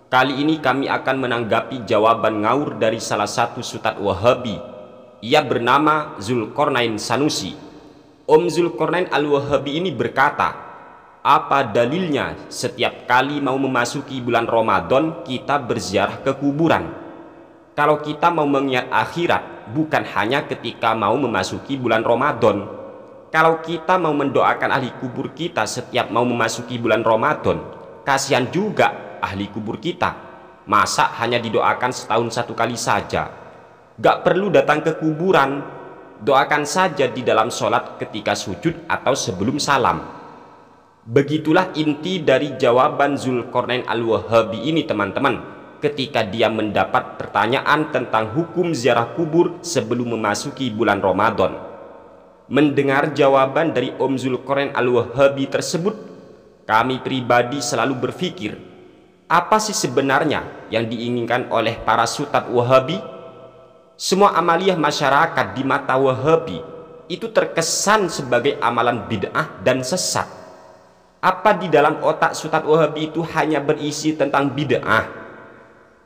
Kali ini kami akan menanggapi jawaban ngaur dari salah satu Ustadz Wahabi. Ia bernama Zulkarnain Sanusi. Om Zulkarnain Al-Wahabi ini berkata, apa dalilnya setiap kali mau memasuki bulan Ramadan kita berziarah ke kuburan? Kalau kita mau mengingat akhirat, bukan hanya ketika mau memasuki bulan Ramadan. Kalau kita mau mendoakan ahli kubur kita setiap mau memasuki bulan Ramadan, kasihan juga ahli kubur kita. Masa hanya didoakan setahun satu kali saja? Gak perlu datang ke kuburan, doakan saja di dalam sholat ketika sujud atau sebelum salam. Begitulah inti dari jawaban Zulkarnain Al-Wahabi ini, teman-teman, ketika dia mendapat pertanyaan tentang hukum ziarah kubur sebelum memasuki bulan Ramadan. Mendengar jawaban dari Om Zulkarnain Al-Wahabi tersebut, kami pribadi selalu berpikir, apa sih sebenarnya yang diinginkan oleh para Ustadz Wahabi? Semua amaliyah masyarakat di mata Wahabi itu terkesan sebagai amalan bid'ah dan sesat. Apa di dalam otak Ustadz Wahabi itu hanya berisi tentang bid'ah?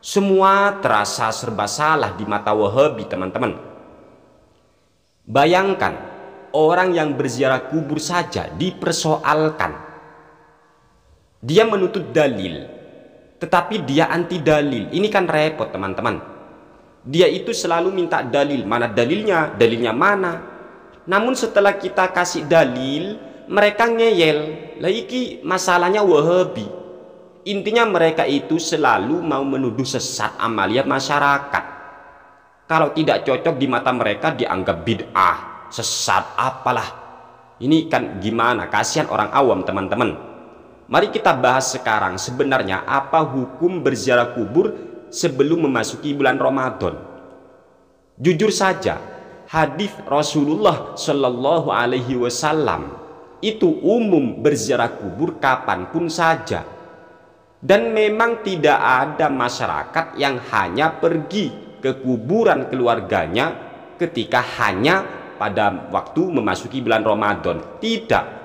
Semua terasa serba salah di mata Wahabi, teman-teman. Bayangkan, orang yang berziarah kubur saja dipersoalkan. Dia menuntut dalil, tetapi dia anti dalil. Ini kan repot, teman-teman. Dia itu selalu minta dalil. Mana dalilnya? Dalilnya mana? Namun setelah kita kasih dalil, mereka ngeyel. Lah iki masalahnya Wahabi. Intinya mereka itu selalu mau menuduh sesat amalia masyarakat. Kalau tidak cocok di mata mereka dianggap bid'ah, sesat, apalah. Ini kan gimana? Kasihan orang awam, teman-teman. Mari kita bahas sekarang sebenarnya apa hukum berziarah kubur sebelum memasuki bulan Ramadan. Jujur saja, hadis Rasulullah Shallallahu Alaihi Wasallam itu umum berziarah kubur kapanpun saja. Dan memang tidak ada masyarakat yang hanya pergi ke kuburan keluarganya ketika hanya pada waktu memasuki bulan Ramadan. Tidak.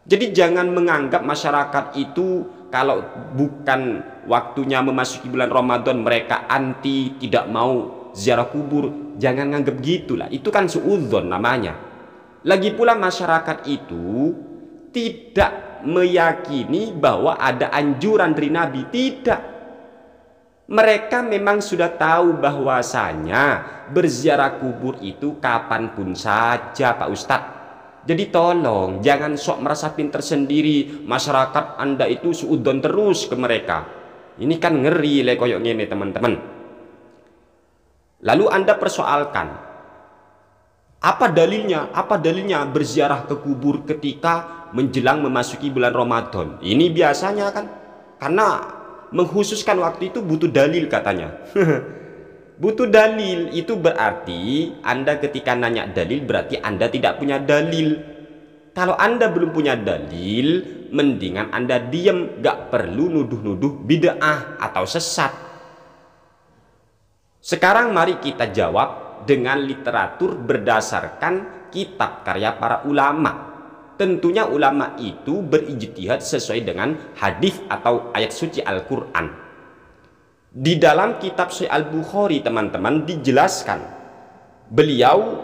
Jadi jangan menganggap masyarakat itu kalau bukan waktunya memasuki bulan Ramadan mereka anti, tidak mau ziarah kubur. Jangan nganggap gitulah. Itu kan suudzon namanya. Lagi pula masyarakat itu tidak meyakini bahwa ada anjuran dari Nabi. Tidak. Mereka memang sudah tahu bahwasanya berziarah kubur itu kapanpun saja, Pak Ustadz. Jadi tolong jangan sok merasa pintar sendiri, masyarakat Anda itu suudon terus ke mereka. Ini kan ngeri le koyok ngene, teman-teman. Lalu Anda persoalkan, apa dalilnya? Apa dalilnya berziarah ke kubur ketika menjelang memasuki bulan Ramadan? Ini biasanya kan karena mengkhususkan waktu itu butuh dalil katanya. Butuh dalil itu berarti Anda ketika nanya dalil berarti Anda tidak punya dalil. Kalau Anda belum punya dalil, mendingan Anda diam, gak perlu nuduh-nuduh bid'ah atau sesat. Sekarang mari kita jawab dengan literatur berdasarkan kitab karya para ulama. Tentunya ulama itu berijtihad sesuai dengan hadis atau ayat suci Al-Quran. Di dalam kitab Sahih Al-Bukhari, teman-teman, dijelaskan beliau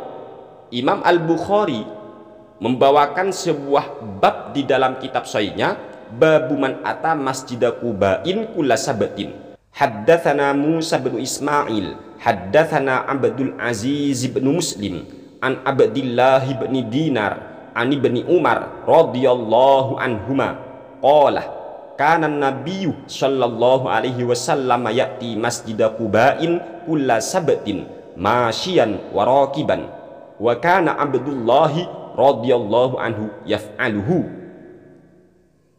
Imam Al-Bukhari membawakan sebuah bab di dalam kitab Sahihnya, babu man ata masjida Quba'in kulla sabatin. Haddatsana Musa bin Ismail, haddatsana Abdul Aziz bin Muslim, an Abdillah bin Dinar, an Ibni Umar radhiyallahu anhuma qala kana nabiyyu sallallahu alaihi wasallam ya'ti masjida Quba'in kulla sabatin masyian wa raqiban wa kana Abdullah radhiyallahu anhu yaf'aluhu.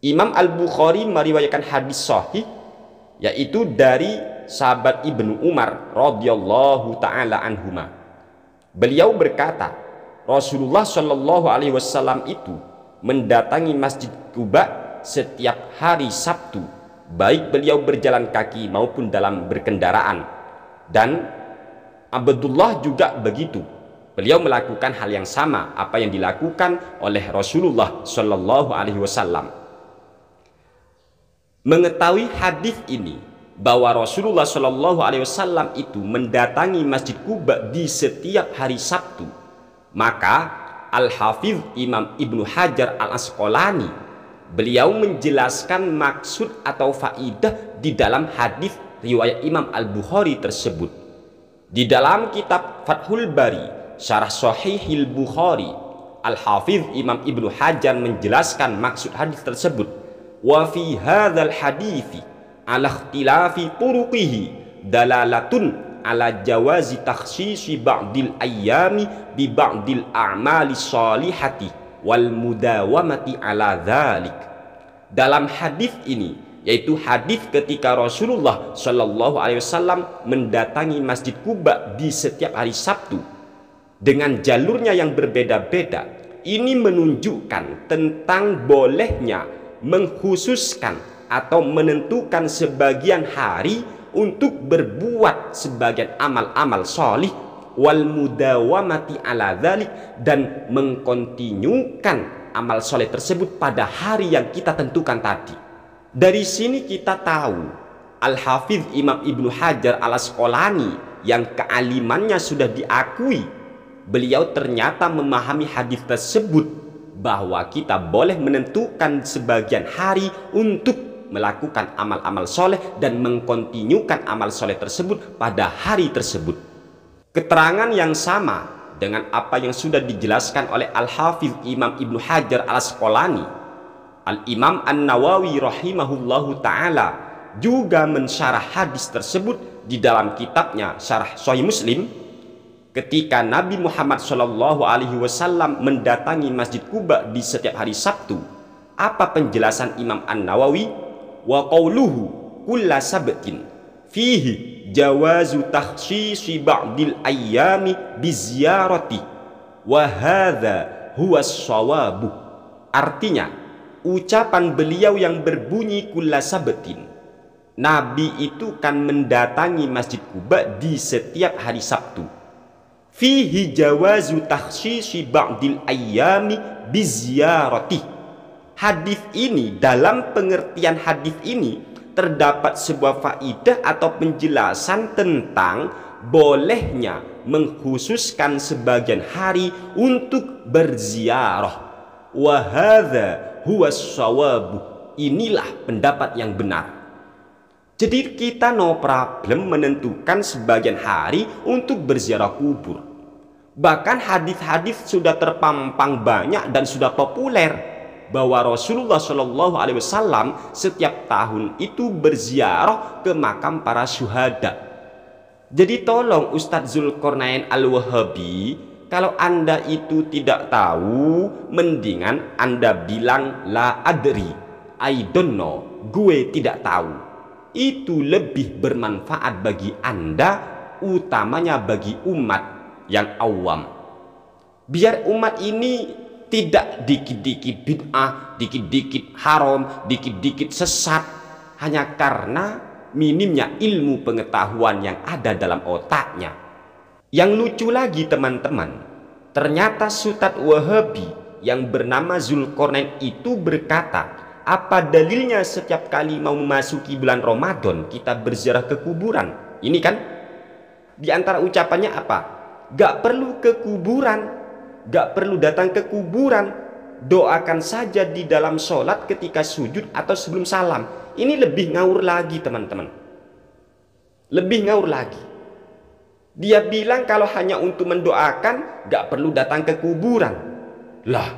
Imam Al-Bukhari meriwayatkan hadis sahih yaitu dari sahabat Ibnu Umar radhiyallahu taala anhuma. Beliau berkata, Rasulullah sallallahu alaihi wasallam itu mendatangi Masjid Quba setiap hari Sabtu, baik beliau berjalan kaki maupun dalam berkendaraan. Dan Abdullah juga begitu. Beliau melakukan hal yang sama apa yang dilakukan oleh Rasulullah Shallallahu Alaihi Wasallam. Mengetahui hadis ini, bahwa Rasulullah Shallallahu Alaihi Wasallam itu mendatangi Masjid Quba di setiap hari Sabtu, maka Al-Hafidh Imam Ibnu Hajar Al-Asqalani beliau menjelaskan maksud atau faidah di dalam hadis riwayat Imam Al-Bukhari tersebut. Di dalam kitab Fathul Bari Syarah Sahihil Bukhari, Al-Hafidh Imam Ibnu Hajar menjelaskan maksud hadis tersebut. Wa fi hadzal hadithi ala ikhtilafi turuqihi dalalatun ala jawazi takhsisi ba'dil ayyami bi ba'dil a'mali shalihati wal mudawamati ala dzalik. Dalam hadis ini, yaitu hadis ketika Rasulullah Shallallahu Alaihi Wasallam mendatangi Masjid Quba di setiap hari Sabtu dengan jalurnya yang berbeda-beda, ini menunjukkan tentang bolehnya mengkhususkan atau menentukan sebagian hari untuk berbuat sebagian amal-amal sholih wal mudawamati ala dzalik, dan mengkontinyukan amal soleh tersebut pada hari yang kita tentukan tadi. Dari sini kita tahu Al-Hafidh Imam Ibnu Hajar Al-Asqalani yang kealimannya sudah diakui, beliau ternyata memahami hadis tersebut bahwa kita boleh menentukan sebagian hari untuk melakukan amal-amal soleh dan mengkontinyukan amal soleh tersebut pada hari tersebut. Keterangan yang sama dengan apa yang sudah dijelaskan oleh Al-Hafidh Imam Ibnu Hajar Al-Asqalani, Al-Imam An-Nawawi rahimahullahu ta'ala juga mensyarah hadis tersebut di dalam kitabnya Syarah Sahih Muslim. Ketika Nabi Muhammad Shallallahu Alaihi Wasallam mendatangi Masjid Quba di setiap hari Sabtu, apa penjelasan Imam An-Nawawi? Wa qawluhu kulla sabtin fihi jawazu takhsisi ba'dil ayyami biziyarati wa hadha huwa shawabu. Artinya, ucapan beliau yang berbunyi kulla sabtin, Nabi itu kan mendatangi Masjid Quba di setiap hari Sabtu. Fihi jawazu takhsisi ba'dil ayyami biziyarati. Hadis ini, dalam pengertian hadis ini terdapat sebuah faidah atau penjelasan tentang bolehnya mengkhususkan sebagian hari untuk berziarah. Wa hadza huwa shawabu. Inilah pendapat yang benar. Jadi kita no problem menentukan sebagian hari untuk berziarah kubur. Bahkan hadis-hadis sudah terpampang banyak dan sudah populer bahwa Rasulullah Shallallahu Alaihi Wasallam setiap tahun itu berziarah ke makam para syuhada. Jadi tolong Ustadz Zulkarnain Al-Wahabi, kalau Anda itu tidak tahu, mendingan Anda bilang la adri, I don't know, gue tidak tahu. Itu lebih bermanfaat bagi Anda, utamanya bagi umat yang awam. Biar umat ini tidak dikit-dikit bid'ah, dikit-dikit haram, dikit-dikit sesat, hanya karena minimnya ilmu pengetahuan yang ada dalam otaknya. Yang lucu lagi teman-teman, ternyata Ustadz Wahabi yang bernama Zulkarnain itu berkata, apa dalilnya setiap kali mau memasuki bulan Ramadan kita berziarah ke kuburan? Ini kan di antara ucapannya apa? Gak perlu ke kuburan, gak perlu datang ke kuburan, doakan saja di dalam sholat ketika sujud atau sebelum salam. Ini lebih ngawur lagi teman-teman, lebih ngawur lagi. Dia bilang kalau hanya untuk mendoakan gak perlu datang ke kuburan. Lah,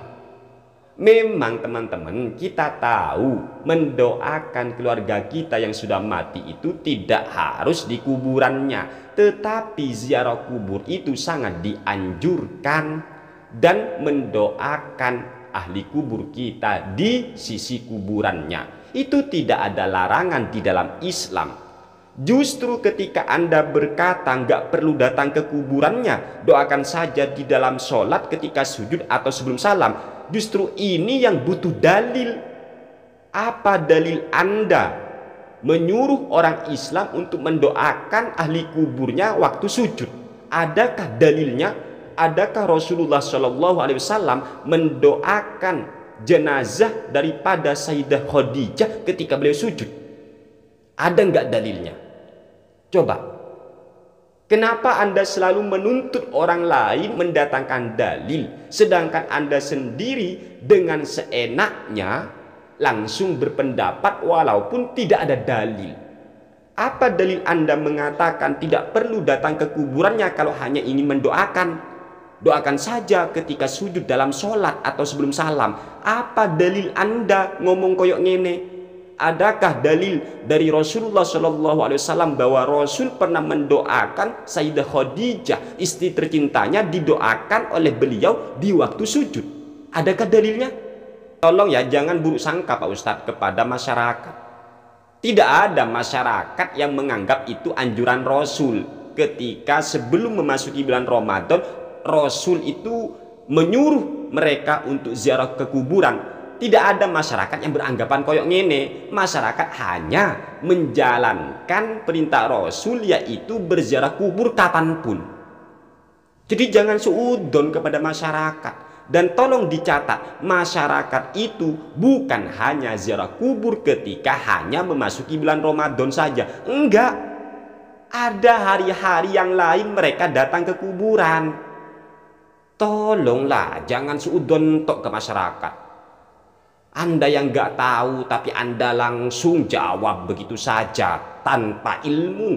memang teman-teman kita tahu mendoakan keluarga kita yang sudah mati itu tidak harus di kuburannya, tetapi ziarah kubur itu sangat dianjurkan, dan mendoakan ahli kubur kita di sisi kuburannya itu tidak ada larangan di dalam Islam. Justru ketika Anda berkata nggak perlu datang ke kuburannya, doakan saja di dalam sholat ketika sujud atau sebelum salam, justru ini yang butuh dalil. Apa dalil Anda menyuruh orang Islam untuk mendoakan ahli kuburnya waktu sujud? Adakah dalilnya? Adakah Rasulullah Shallallahu Alaihi Wasallam mendoakan jenazah daripada Sayyidah Khadijah ketika beliau sujud? Ada nggak dalilnya? Coba. Kenapa Anda selalu menuntut orang lain mendatangkan dalil, sedangkan Anda sendiri dengan seenaknya langsung berpendapat walaupun tidak ada dalil? Apa dalil Anda mengatakan tidak perlu datang ke kuburannya kalau hanya ingin mendoakan? Doakan saja ketika sujud dalam sholat atau sebelum salam. Apa dalil Anda ngomong koyok ngene? Adakah dalil dari Rasulullah SAW bahwa Rasul pernah mendoakan Sayyidah Khadijah, istri tercintanya, didoakan oleh beliau di waktu sujud? Adakah dalilnya? Tolong ya, jangan buruk sangka Pak Ustadz kepada masyarakat. Tidak ada masyarakat yang menganggap itu anjuran Rasul. Ketika sebelum memasuki bulan Ramadan, Rasul itu menyuruh mereka untuk ziarah ke kuburan. Tidak ada masyarakat yang beranggapan koyok ngene. Masyarakat hanya menjalankan perintah Rasul, yaitu berziarah kubur kapanpun. Jadi jangan suudon kepada masyarakat. Dan tolong dicatat, masyarakat itu bukan hanya ziarah kubur ketika hanya memasuki bulan Ramadan saja. Enggak. Ada hari-hari yang lain mereka datang ke kuburan. Tolonglah, jangan suudon tok ke masyarakat. Anda yang nggak tahu tapi Anda langsung jawab begitu saja tanpa ilmu.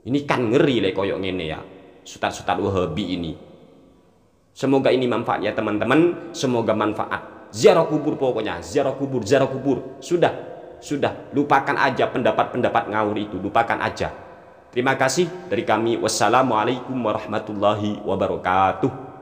Ini kan ngeri le koyok ngene ya, Ustadz-ustadz Wahabi ini. Semoga ini manfaat ya teman-teman, semoga manfaat. Ziarah kubur pokoknya, ziarah kubur, ziarah kubur. Sudah, lupakan aja pendapat-pendapat ngawur itu, lupakan aja. Terima kasih dari kami. Wassalamualaikum warahmatullahi wabarakatuh.